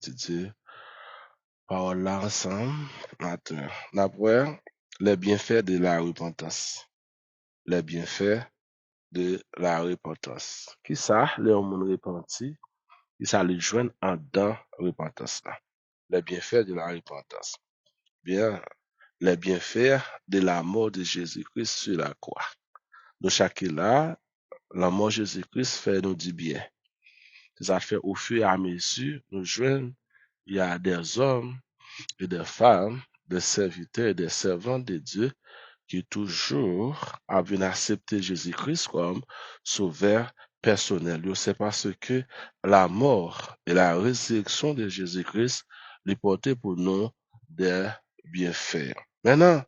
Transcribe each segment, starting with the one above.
étudier parole là ensemble. Matin. D'après les bienfaits de la repentance. Les bienfaits de la repentance. Qui ça, les hommes repentis, qui ça les joignent en dans repentance là. Les bienfaits de la repentance. Bien, les bienfaits de la mort de Jésus-Christ sur la croix. Donc, chaque là, la mort de Jésus-Christ fait nous du bien. Ça fait au fur et à mesure, nous joignons, il y a des hommes et des femmes, des serviteurs et des servants de Dieu qui toujours avaient accepté Jésus-Christ comme sauveur personnel. C'est parce que la mort et la résurrection de Jésus-Christ lui portaient pour nous des bienfaits. Maintenant,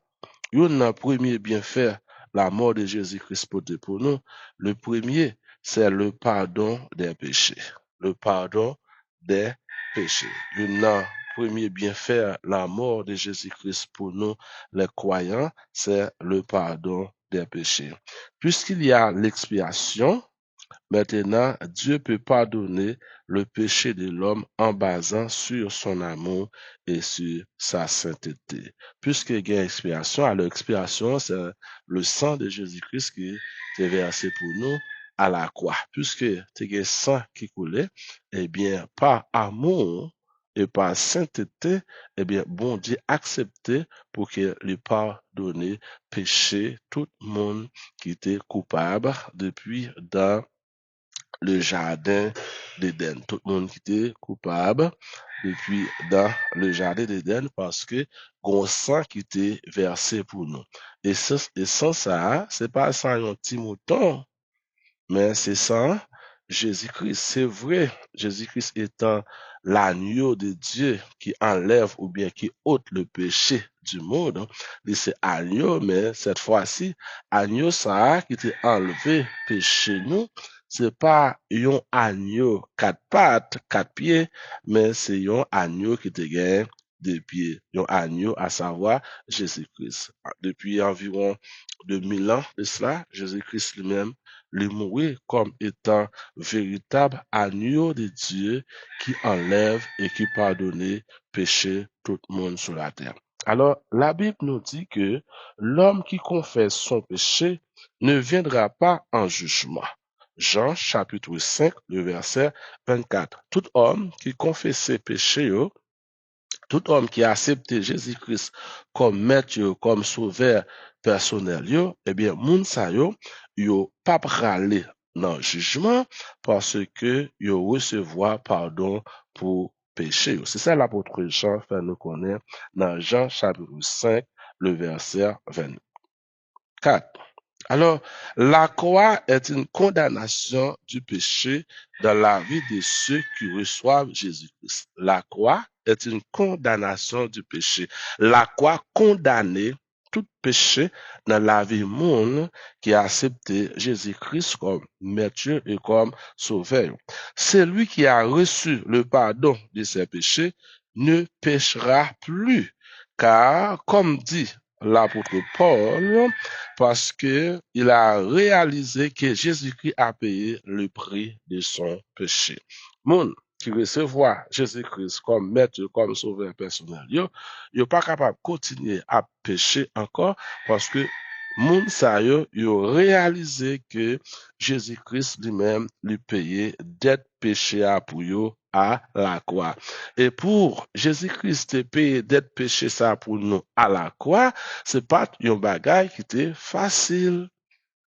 un premier bienfait, la mort de Jésus-Christ pour nous. Le premier, c'est le pardon des péchés. Le pardon des péchés. Un premier bienfait, la mort de Jésus-Christ pour nous, les croyants, c'est le pardon des péchés. Puisqu'il y a l'expiation, maintenant, Dieu peut pardonner le péché de l'homme en basant sur son amour et sur sa sainteté. Puisqu'il y a expiation, alors expiation, c'est le sang de Jésus-Christ qui est versé pour nous à la croix. Puisque il y a sang qui coulait, eh bien, par amour et par sainteté, eh bien, bon Dieu accepté pour que lui pardonne péché tout le monde qui était coupable depuis dans le jardin d'Éden. Tout le monde qui était coupable depuis dans le jardin d'Éden parce que gon sang qui était versé pour nous. Et sans ça, c'est pas sans un petit mouton, mais c'est sans Jésus-Christ. C'est vrai, Jésus-Christ étant l'agneau de Dieu qui enlève ou bien qui ôte le péché du monde. C'est agneau, mais cette fois-ci, agneau ça qui était enlevé péché nous. C'est pas un agneau quatre pattes, quatre pieds, mais c'est un agneau qui te gagne deux pieds. Un agneau, à savoir Jésus-Christ. Depuis environ 2000 ans de cela, Jésus-Christ lui-même lui mourir comme étant véritable agneau de Dieu qui enlève et qui pardonne péché tout le monde sur la terre. Alors, la Bible nous dit que l'homme qui confesse son péché ne viendra pas en jugement. Jean chapitre 5, le verset 24. Tout homme qui confesse ses péchés, tout homme qui a accepté Jésus-Christ comme maître, comme sauveur personnel, eh bien, moun sa yo pas pralé dans le jugement parce que yo recevoir pardon pour péché. C'est ça l'apôtre Jean fait nous connaître dans Jean chapitre 5, le verset 24. Alors, la croix est une condamnation du péché dans la vie de ceux qui reçoivent Jésus-Christ. La croix est une condamnation du péché. La croix condamne tout péché dans la vie monde qui a accepté Jésus-Christ comme maître et comme sauveur. Celui qui a reçu le pardon de ses péchés ne péchera plus. Car, comme dit l'apôtre Paul, parce que il a réalisé que Jésus-Christ a payé le prix de son péché. Moun qui recevoir Jésus-Christ comme maître, comme sauveur personnel, yo pas capable de continuer à pécher encore parce que moun sa yo réalisé que Jésus-Christ lui-même lui payé dette péché à pour yo à la croix. Et pour Jésus-Christ payer dette péché ça pour nous à la croix, c'est pas un bagage qui était facile.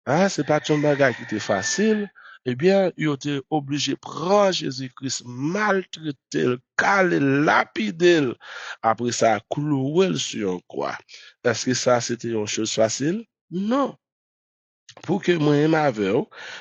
Hein, c'est pas un bagage qui était facile. Eh bien, il était obligé de prendre Jésus-Christ, maltraiter, caler, lapider. Après ça, clouer sur une croix. Est-ce que ça, c'était une chose facile? Non. Pour que moi-même avec,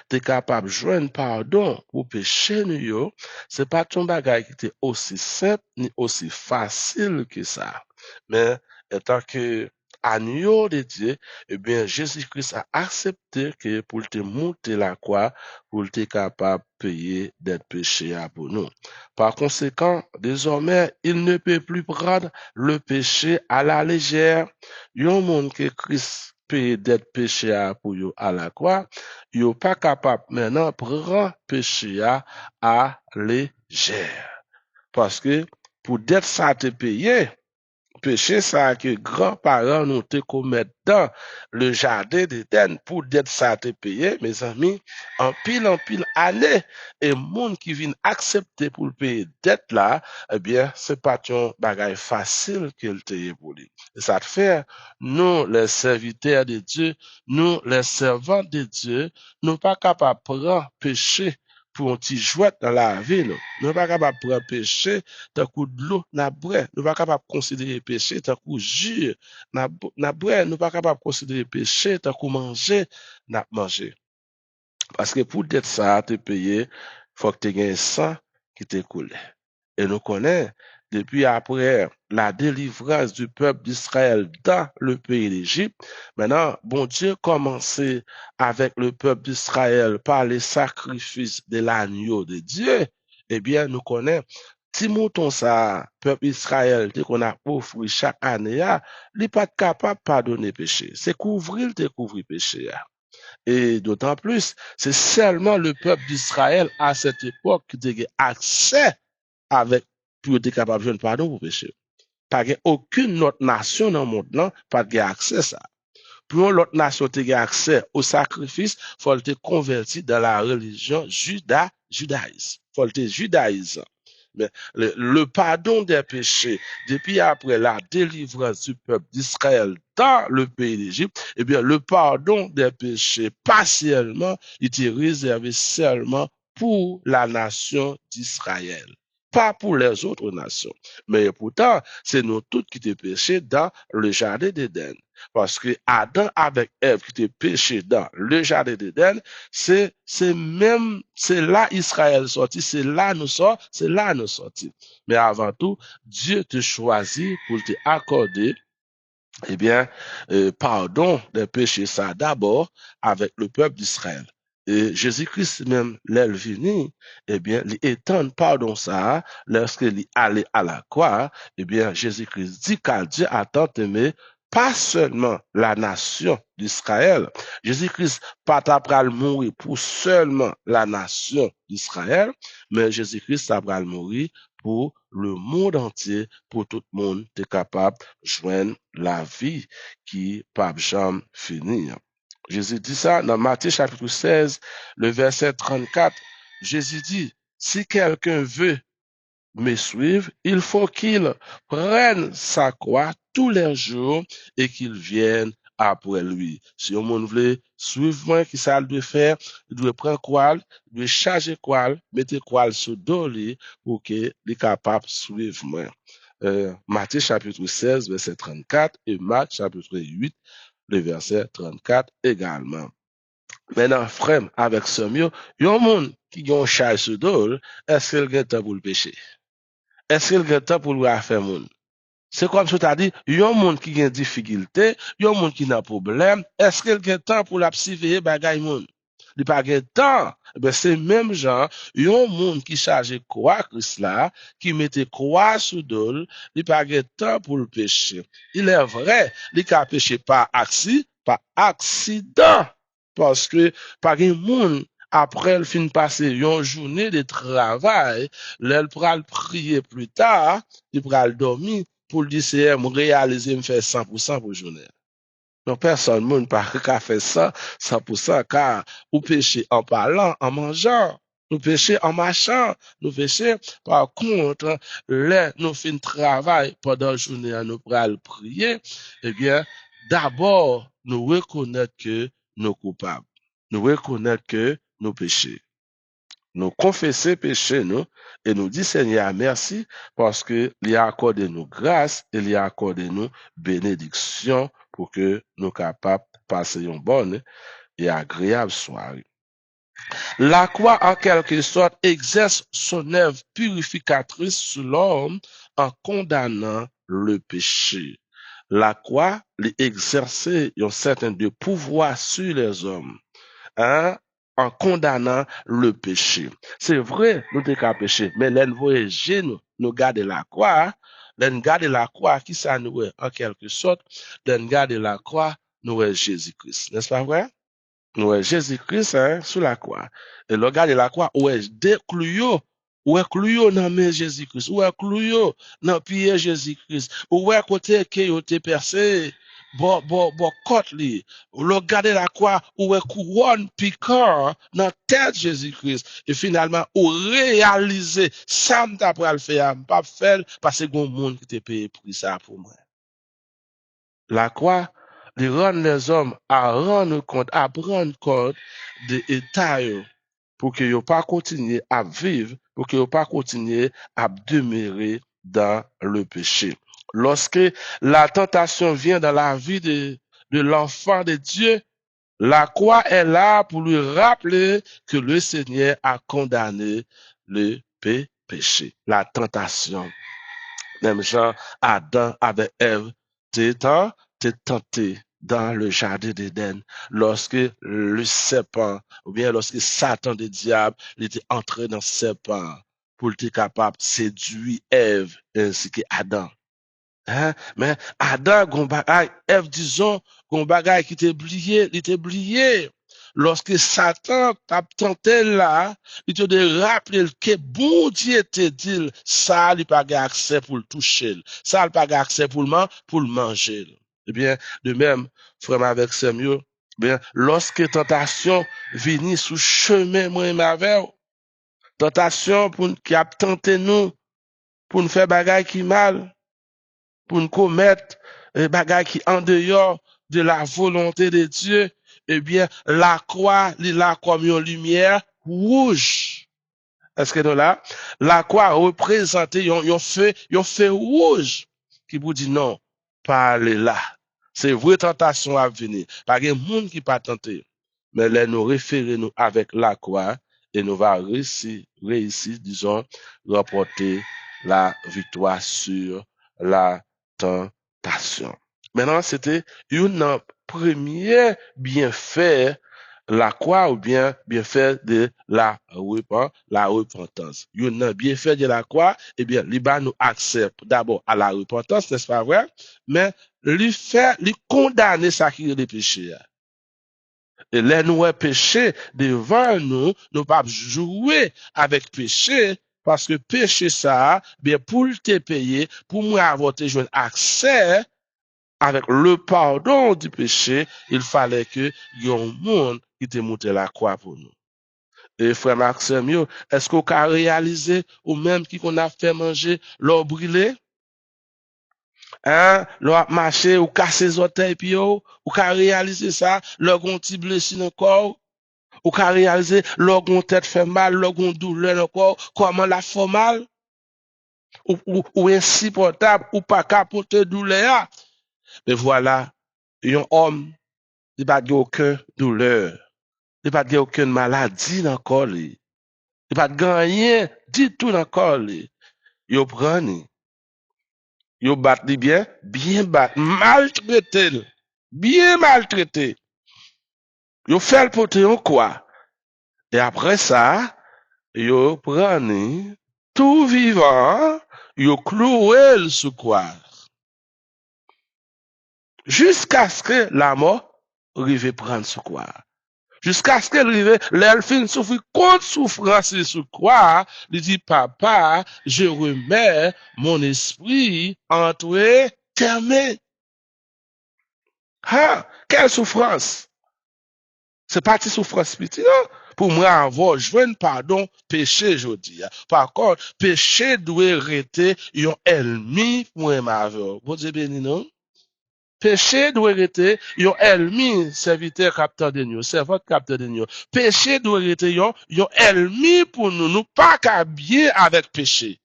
t'es capable de joindre pardon pour péché nous, c'est pas ton bagage qui était aussi simple ni aussi facile que ça. Mais étant que agneau de Dieu, eh bien, Jésus-Christ a accepté que pour te monter la croix, pour te capable de payer des péchés pour nous. Par conséquent, désormais, il ne peut plus prendre le péché à la légère. Il y a un monde que Christ paye des péchés pour yo à la croix, yo pas capable maintenant prendre péché à légère. Parce que pour dette ça te payer, péché ça que grands-parents nous te commettent dans le jardin d'Éden pour dette ça te payer, mes amis, en pile année, et monde qui vient accepter pour le payer dette là, eh bien, c'est pas un bagage facile qu'il te pour lui. Et ça te fait, nous, les serviteurs de Dieu, nous, les servants de Dieu, nous pas capables de prendre péché pour un petit jouet dans la vie, nous. Nous pas capables de prendre péché tant coup de l'eau n'a bre, nous pas capable de considérer péché tant coup jus n'a bre, nous pas capable de considérer péché tant coup manger n'a manger. Parce que pour d'être ça te payer, faut que tu aies un sang qui t'écoule. Et nous connaissons, depuis après la délivrance du peuple d'Israël dans le pays d'Égypte, maintenant, bon Dieu commençait avec le peuple d'Israël par les sacrifices de l'agneau de Dieu. Eh bien, nous connaissons, si mouton ça, peuple Israël, dès qu'on a offert chaque année, il n'est pas capable de pardonner péché. C'est couvrir, te couvrir péché. Et d'autant plus, c'est seulement le peuple d'Israël à cette époque qui a accès avec pour être capable de faire pardon pour péché. Pas aucune autre nation dans le monde là pas de accès à ça. Pour l'autre nation ait accès au sacrifice, faut te convertir dans la religion judaïsme. Faut te judaïsme. Mais le pardon des péchés, depuis après la délivrance du peuple d'Israël dans le pays d'Égypte, eh bien, le pardon des péchés, partiellement, il était réservé seulement pour la nation d'Israël, pas pour les autres nations. Mais pourtant, c'est nous tous qui étaient péchés dans le jardin d'Éden. Parce que Adam avec Ève qui étaient péchés dans le jardin d'Éden, c'est là Israël sorti, c'est là nous sortis. Mais avant tout, Dieu te choisit pour te accorder eh bien, pardon des péchés, ça d'abord avec le peuple d'Israël. Et Jésus-Christ même, l'est venu, eh bien, il étend pardon ça, lorsqu'il allait à la croix, eh bien, Jésus-Christ dit qu'à Dieu a tant aimé, pas seulement la nation d'Israël. Jésus-Christ pas après mourir pour seulement la nation d'Israël, mais Jésus-Christ a mourir pour le monde entier, pour tout le monde est capable de joindre la vie qui pas jamais finir. Jésus dit ça dans Matthieu chapitre 16, le verset 34. Jésus dit, si quelqu'un veut me suivre, il faut qu'il prenne sa croix tous les jours et qu'il vienne après lui. Si on veut suivre moi, qui ça doit faire, il doit prendre quoi, il doit charger quoi, mettre quoi sur dos pour qu'il soit capable de suivre moi. Matthieu chapitre 16, verset 34 et Marc chapitre 8, le verset 34 également. Maintenant, frère, avec ce mieux, il y a un monde qui a un charge sur dos, est-ce qu'il a temps pour le pécher? Est-ce qu'il y a temps pour lui faire monde? C'est comme si tu as dit, il y a un monde qui a une difficulté, il y a un monde qui a un problème, est-ce qu'il y a temps pour la surveiller bagay monde? Il n'y a pas de temps. Ben, c'est même genre, il y a un monde qui charge quoi, Christ là, qui mette quoi sous dol, il n'y a pas de temps pour le pécher. Il est vrai, il a péché par accident. Parce que, par un monde, après le fin passer une journée de travail, l'elle pral prier plus tard, il pral dormir pour dire c'est me réaliser me faire 100% pour journée. Donc personne monde pas qu'à faire ça 100% car ou pécher en parlant, en mangeant, nous pécher en marchant, nous pécher par contre, là nous fin travail pendant la journée nous pral prier, eh bien d'abord nous reconnaître que nous coupables. Nous reconnaître que nous péchons. Nous confesser péché, nous, et nous dire Seigneur merci parce que il a accordé nous grâce et il a accordé nous bénédiction pour que nous capables de passer une bonne et agréable soirée. La croix, en quelque sorte, exerce son œuvre purificatrice sur l'homme en condamnant le péché. La croix, exerce un certain de pouvoir sur les hommes. Hein, en condamnant le péché. C'est vrai, nous t'es qu'à pécher, mais l'envoyer nous garder la croix, l'en garder la croix, qui ça nous est, en quelque sorte, l'en garder la croix, nous est Jésus-Christ. N'est-ce pas vrai? Nous est Jésus-Christ, hein, sous la croix. Et le garder la croix, où est décluyo Ou est clouyo dans main Jésus-Christ, ou est clouyo dans pied Jésus-Christ, ou est côté que yo te percé, bon, côte li, ou le garder la croix, ou est couronne piquant dans tête Jésus-Christ, et finalement, ou réaliser, ça m'ta pral faire, pas faire, parce que gon monde qui te paye pour ça pour moi. La croix, il rend les hommes à prendre compte de l'état pour que yo pas continuer à vivre, pour que yo pas continuer à demeurer dans le péché. Lorsque la tentation vient dans la vie de l'enfant de Dieu, la croix est là pour lui rappeler que le Seigneur a condamné le péché, la tentation. Même genre, Adam avec Ève, t'es tenté dans le jardin d'Éden lorsque le serpent, ou bien lorsque Satan, le diable, il était entré dans le serpent pour être capable de séduire Ève ainsi que Adam. Hein? Mais Adam, gon bagay, Ève, disons, gon bagay qui t'oublié, il t'oublié. Lorsque Satan t'a tenté là, il te de rappeler que bon Dieu te dit, ça, il pas accès pour le toucher. Ça, il pas accès pour le manger. Eh bien, de même, frère avec Samuel, bien, lorsque tentation vient sous chemin, moi, ma veille, tentation qui a tenté nous, pour nous faire bagay qui mal, pour nous commettre des bagages qui en dehors de la volonté de Dieu, eh bien, la croix, il est là comme une lumière rouge. Est-ce que nous là? La croix représente un feu rouge qui vous dit non, pas aller là. C'est vraie tentation à venir. Pas de monde qui pas tenté. Mais là, nous référer nous avec la croix et nous va réussir, disons, remporter la victoire sur la tentation. Maintenant, c'était une premier bienfait la croix ou bienfait de la repentance. Un bienfait de la croix, eh bien, il nous accepte d'abord à la repentance, n'est-ce pas vrai? Mais lui condamner ça qui est le péché. Et là, nous péché devant nous, nous pas jouer avec péché, parce que péché ça, bien, pour te payer, pour moi avoir te jouer accès, avec le pardon du péché, il fallait que y ait un monde qui te monte la croix pour nous. Et frère Maxime, est-ce qu'on a réalisé ou même qui qu'on a fait manger l'eau brûlée? Hein? L'eau a marché ou cassé les orteils puis ou qu'a réalisé ça? L'eau gon ti blessé dans le corps? Ou qu'a réalisé l'eau gon tête fait mal, l'eau gon douleur dans le corps? Comment la fait mal? Ou insupportable ou pas capoter douleur? Et voilà, un homme il n'y a pas aucune douleur. Il n'y a pas aucune maladie dans le corps. Il n'y a pas rien du tout dans le corps. Il prend, il bat bien bat, maltraité, bien maltraité. Il fait le poté en quoi. Et après ça, il prend tout vivant, il cloué sous quoi. Jusqu'à ce que la mort arrive prendre sous quoi. Jusqu'à ce qu'elle arrive, l'elfine souffre contre souffrance et sous quoi, il dit, papa, je remets mon esprit entre tes mains. Ah, quelle souffrance! C'est pas de souffrance petit, non? Pour moi, avoir joué pardon, péché, je dis. Par contre, péché doit arrêter un ennemi pour ma vie. Vous dites béni, non? Péché doit être un ennemi serviteur capteur de nous, c'est votre capteur de nous. Péché doit être un ennemi pour nous, nous pas qu'à bien avec péché.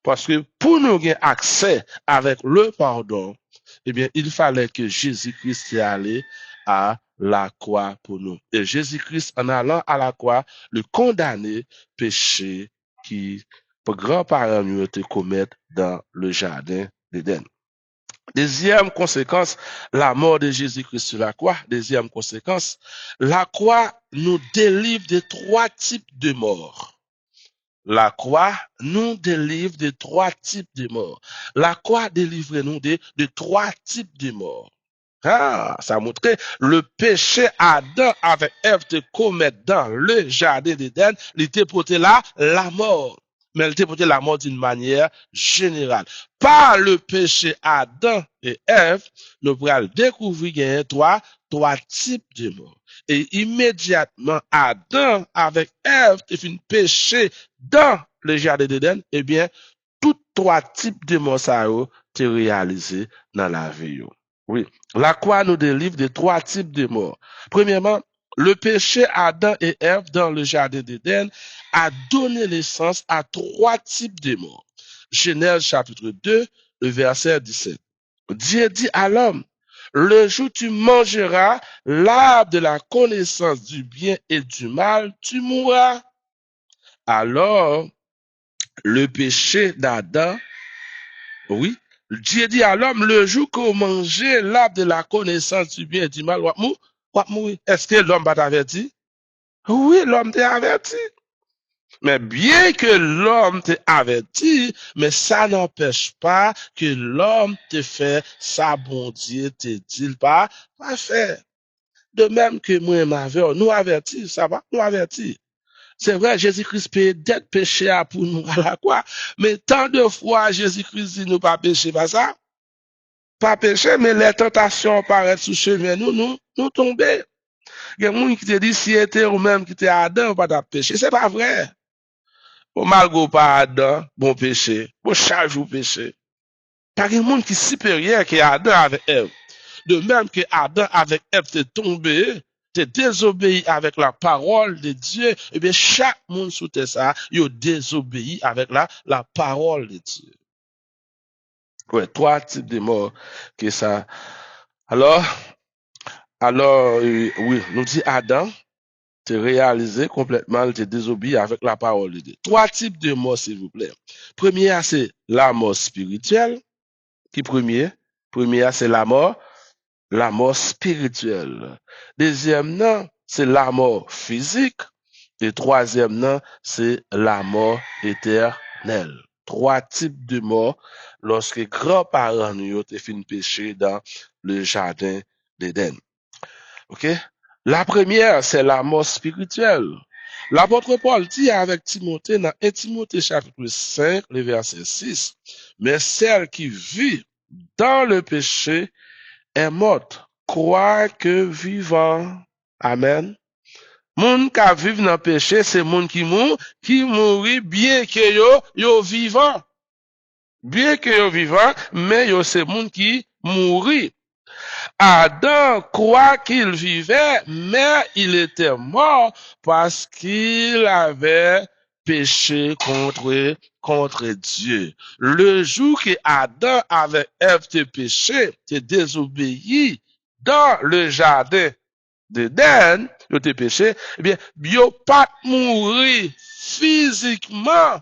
Parce que pour nous avoir accès avec le pardon, eh bien, il fallait que Jésus-Christ y allait à la croix pour nous. Et Jésus-Christ, en allant à la croix, le condamner péché qui, pour grands-parents, nous été commettre dans le jardin d'Éden. Deuxième conséquence, la mort de Jésus-Christ sur la croix. Deuxième conséquence, la croix nous délivre de trois types de morts. La croix nous délivre de trois types de morts. La croix délivre nous de trois types de morts. Ah, ça montrait le péché Adam avec Ève de commettre dans le jardin d'Éden, il était porté là la mort. mais elle t'a porté la mort d'une manière générale. Par le péché Adam et Ève, nous pourrons découvrir qu'il y a trois types de mort. Et immédiatement, Adam avec Ève, t'es fait péché dans le jardin d'Éden, eh bien, tous trois types de mort ça t'es réalisé dans la vie. Oui. La croix nous délivre de trois types de morts. Premièrement, le péché Adam et Ève dans le jardin d'Éden a donné naissance à trois types de morts. Genèse chapitre 2, le verset 17. Dieu dit à l'homme, le jour où tu mangeras l'arbre de la connaissance du bien et du mal, tu mourras. Alors, le péché d'Adam, oui, Dieu dit à l'homme, le jour que vous mangez l'arbre de la connaissance du bien et du mal, vous mourrez. Est-ce que l'homme va t'avertir? Oui, l'homme t'a averti. Mais bien que l'homme t'ait averti, mais ça n'empêche pas que l'homme te fait ça, bon Dieu te dit pas faire. De même que moi, nous avertis, ça va, nous avertis. C'est vrai, Jésus-Christ paye d'être péché pour nous à la croix. Mais tant de fois, Jésus-Christ dit nous pas péché, pas ça. Pas péché, mais les tentations apparaissent sous chemin, nous tomber. Il y a des gens qui te disent, si était ou même qui était Adam, pas de péché. C'est pas vrai. Au malgré pas Adam, bon péché. Bon charge ou péché. Par un monde qui est supérieur que Adam avec Ève. De même que Adam avec Ève t'est tombé, t'es désobéi avec la parole de Dieu, eh bien, chaque monde sous terre ça, il désobéi avec la parole de Dieu. Ouais, trois types de morts que ça. Alors, oui, nous dit Adam, t'es réalisé complètement, t'es désobéi avec la parole de Dieu. Trois types de morts, s'il vous plaît. Premier, c'est la mort spirituelle. Qui premier? Premier, c'est la mort spirituelle. Deuxième, non, c'est la mort physique. Et troisième, non, c'est la mort éternelle. Trois types de morts lorsque grands-parents nous ont fait péché dans le jardin d'Éden. OK? La première, c'est la mort spirituelle. L'apôtre Paul dit avec Timothée dans 1 Timothée chapitre 5, le verset 6, mais celle qui vit dans le péché est morte, quoique vivant. Amen. Moun qui vivent dans le péché, c'est moun qui mourit bien que yo vivant. Bien que yo vivant, mais yo c'est moun qui mourit. Adam croit qu'il vivait, mais il était mort parce qu'il avait péché contre Dieu. Le jour que Adam avec Ève te péché, te désobéi dans le jardin d'Éden, il te péché, eh bien, bio pas mourir physiquement,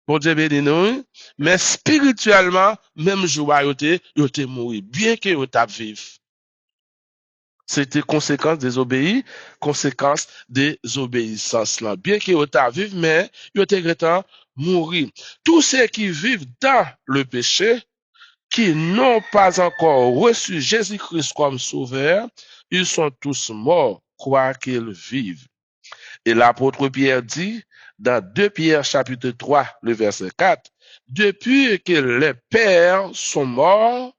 bon Dieu béni nous, mais spirituellement, même jour yo te mourir, bien que yo t'a vivre. C'était conséquence des obéissances là. Bien qu'il y ait vivre, mais il y a mourir. Tous ceux qui vivent dans le péché, qui n'ont pas encore reçu Jésus-Christ comme sauveur, ils sont tous morts, quoi qu'ils vivent. Et l'apôtre Pierre dit, dans 2 Pierre chapitre 3, le verset 4, depuis que les pères sont morts,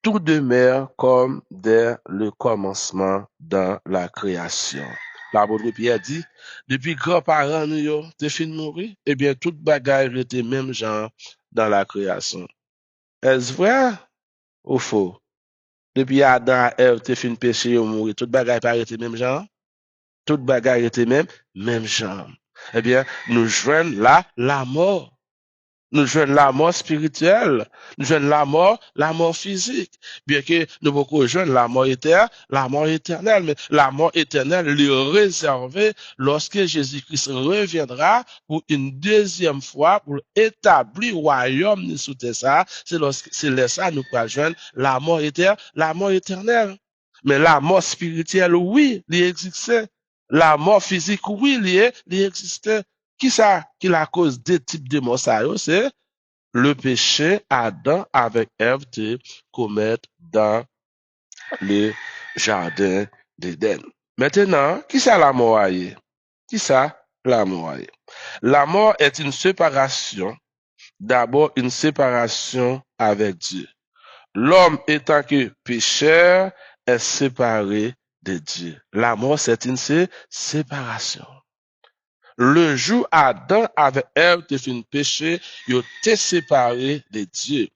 tout demeure comme dès le commencement dans la création. L'apôtre Pierre dit, depuis que grands-parents nous te fin mourir, eh bien, toute bagaille était même genre dans la création. Est-ce vrai ou faux? Depuis Adam et Ève te fin péché ou mourir, toute bagaille paraît même genre? Toute bagaille était même genre. Eh bien, nous joignons la mort. Nous jouons la mort spirituelle, nous jouons la mort physique. Bien que nous beaucoup jouons la mort éternelle, mais la mort éternelle lui est réservée lorsque Jésus-Christ reviendra pour une deuxième fois pour établir le royaume sous terre. C'est là ça nous pouvons joindre la mort éternelle. Mais la mort spirituelle, oui, il existe. La mort physique, oui, il existe. Qui ça? Qui la cause des types de morts ça? C'est le péché Adam avec Ève de commettre dans le jardin d'Éden. Maintenant, qui ça la mort? Qui ça la mort? La mort est une séparation, d'abord une séparation avec Dieu. L'homme étant que pécheur est séparé de Dieu. La mort, c'est une séparation. Le jour Adam avec Ève te fait péché, il était séparé de Dieu.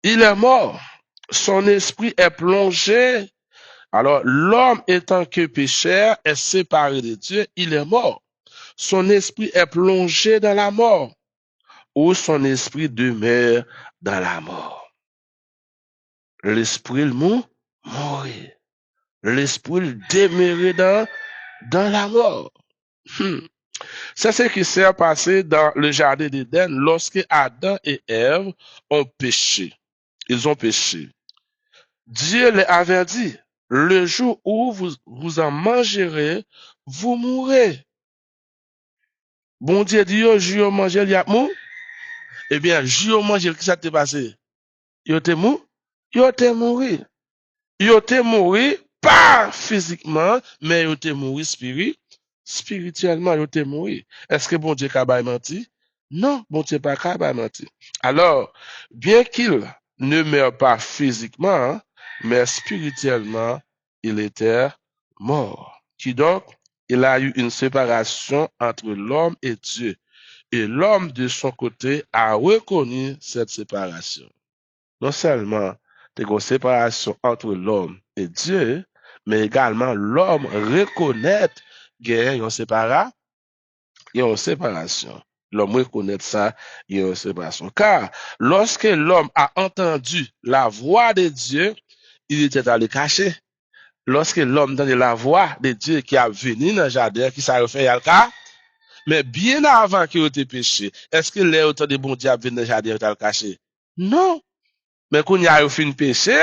Il est mort. Son esprit est plongé. Alors, l'homme étant que pécheur est séparé de Dieu, il est mort. Son esprit est plongé dans la mort, ou son esprit demeure dans la mort. L'esprit mourit. L'esprit demeure dans la mort. C'est ce qui s'est passé dans le jardin d'Éden lorsque Adam et Ève ont péché. Ils ont péché. Dieu les avait dit, le jour où vous en mangerez, vous mourrez. Bon Dieu dit, yo, jour manger, il y a mou. Eh bien, jour manger, qu'est-ce qui s'est passé? Yo te mou? Yo te mouru. Yo te mouru, pas physiquement, mais yo te mouru spirituellement, yo te mouru. Est-ce que bon Dieu kabay menti? Non, bon Dieu pas kabay menti. Alors, bien qu'il ne meurt pas physiquement, mais spirituellement, il était mort. Qui donc, il a eu une séparation entre l'homme et Dieu. Et l'homme, de son côté, a reconnu cette séparation. Non seulement il y a une séparation entre l'homme et Dieu, mais également l'homme reconnaît qu'il y a une séparation. L'homme reconnaît ça, il y a une séparation. Car lorsque l'homme a entendu la voix de Dieu, il était allé cacher. Lorsque l'homme entendait la voix de Dieu qui a venu dans le jardin, qui s'est refait à le cas, mais bien avant qu'il ait été péché, est-ce que les autant de bon Dieu a venu dans le jardin et a le caché? Non. Mais quand il y a eu péché,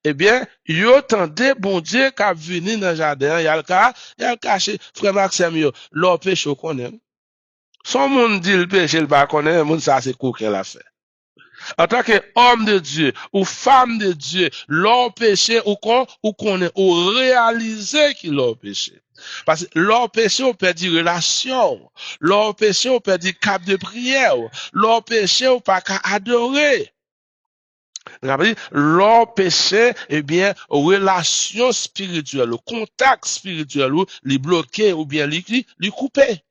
eh bien, il y a entendu bon Dieu qui a venu dans le jardin, il y a le caché. Frère Maxime, leur péché, on connaît. Son monde dit le péché, il va connaître, le monde ça c'est quoi qu'elle a fait. En tant qu'homme de Dieu ou femme de Dieu, leur péché ou connaît ou réaliser qu'il leur péché. Parce que leur péché, on peut dire relation. Leur péché, on peut dire cap de prière. Leur péché, on pas qu'à adorer. Leur péché, eh bien, relation spirituelle, le contact spirituel, les bloquer ou bien les couper.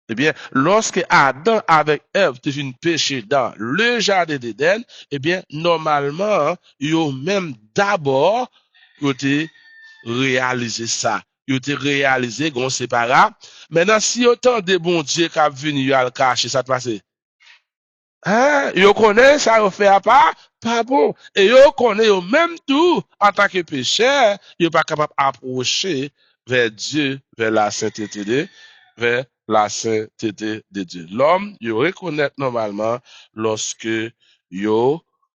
Eh bien, lorsque Adam avec Ève te une péché dans le jardin d'Éden, eh bien, normalement, yo même d'abord, yo te réalisé ça. Yo te réalisé qu'on sépara. Maintenant, si autant de bon Dieu qui a venu yo al cacher, ça te passe. Hein? Yo connaît ça, yo fait à pas bon. Et yo connaît yo même tout, en tant que pécheur, yo pas capable d'approcher vers Dieu, vers la sainteté de Dieu. L'homme, il reconnaît normalement lorsque il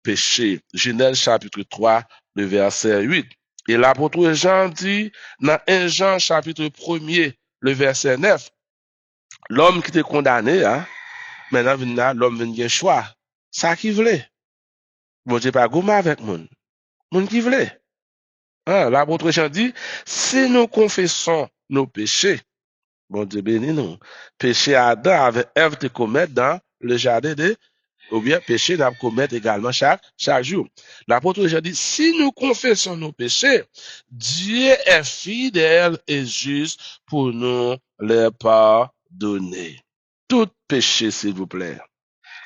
péché. Genèse chapitre 3, le verset 8. Et l'apôtre Jean dit dans 1 Jean chapitre 1er, le verset 9, l'homme qui était condamné, hein, maintenant, l'homme vient choix. Ça qui voulait. Bon Dieu pas gourmand avec moun. Moun qui voulait. Hein, l'apôtre Jean dit, si nous confessons nos péchés, bon Dieu béni nous. Péché Adam avec Ève te commettre dans le jardin de, ou bien péché n'a commettre également chaque jour. L'apôtre Jean dit, si nous confessons nos péchés, Dieu est fidèle et juste pour nous les pardonner. Tout péché, s'il vous plaît.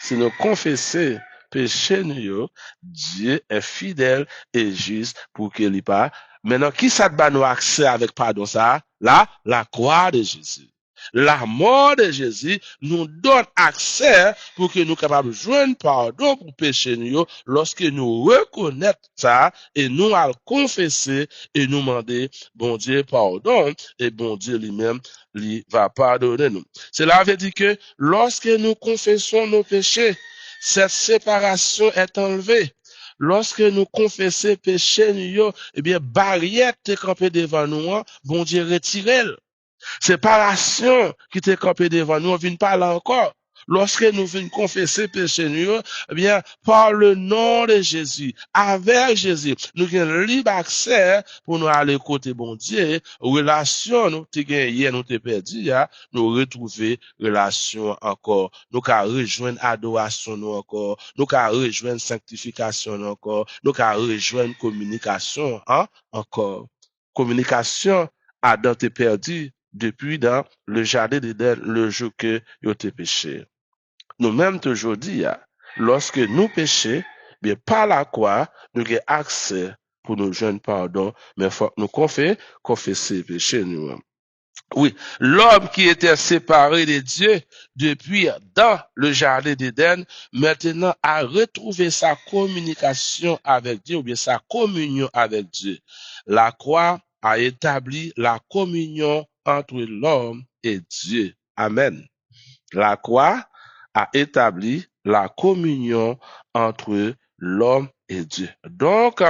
Si nous confessons péché nous, Dieu est fidèle et juste pour qu'il n'y pas. Maintenant, qui ça te nous accès avec pardon ça? Là, la croix de Jésus. La mort de Jésus nous donne accès pour que nous capables de joindre pardon pour péché nous lorsque nous reconnaissons ça et nous allons confesser et nous demander bon Dieu pardon et bon Dieu lui-même lui va pardonner nous. Cela veut dire que lorsque nous confessons nos péchés, cette séparation est enlevée. Lorsque nous confessons péché, nous, eh bien, barrière te campé devant nous, bon Dieu retire. Séparation qui te campé devant nous, on vient pas là encore. lorsque nous venons confesser péché nous, eh bien, par le nom de Jésus, avec Jésus, nous avons libre accès pour nous aller côté bon Dieu, relation nous, te gagné, nous te perdu, nous retrouver relation encore, nous qu'à rejoindre adoration nous encore, nous qu'à rejoindre sanctification nous encore, nous qu'à rejoindre communication, encore. Communication, Adam t'est perdu depuis dans le jardin d'Éden, le jour que il t'est péché. Nous-mêmes, aujourd'hui, lorsque nous péchons, bien, par la croix, nous avons accès pour nous joindre pardon, mais faut nous confesser péché nous. Oui, l'homme qui était séparé de Dieu depuis dans le jardin d'Éden, maintenant a retrouvé sa communication avec Dieu ou bien sa communion avec Dieu. La croix a établi la communion entre l'homme et Dieu. Amen. La croix a établi la communion entre l'homme et Dieu. Donc,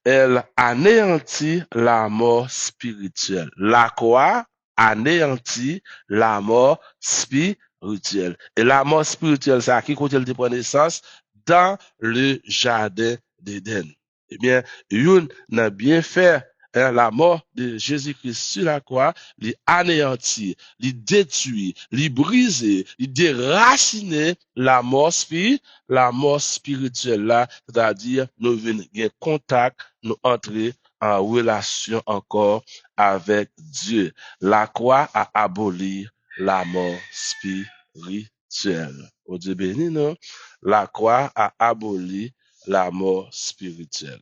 elle anéantit la mort spirituelle. La croix anéantit la mort spirituelle. Et la mort spirituelle, c'est à qui côté de naissance? Dans le jardin d'Éden. Eh bien, une n'a bien fait la mort de Jésus-Christ sur la croix, les anéantit, les détruit, les briser, les déraciner la mort spirituelle là, c'est-à-dire nous venons contact, nous entrer en relation encore avec Dieu. La croix a aboli la mort spirituelle. Au Dieu béni, non? La croix a aboli la mort spirituelle.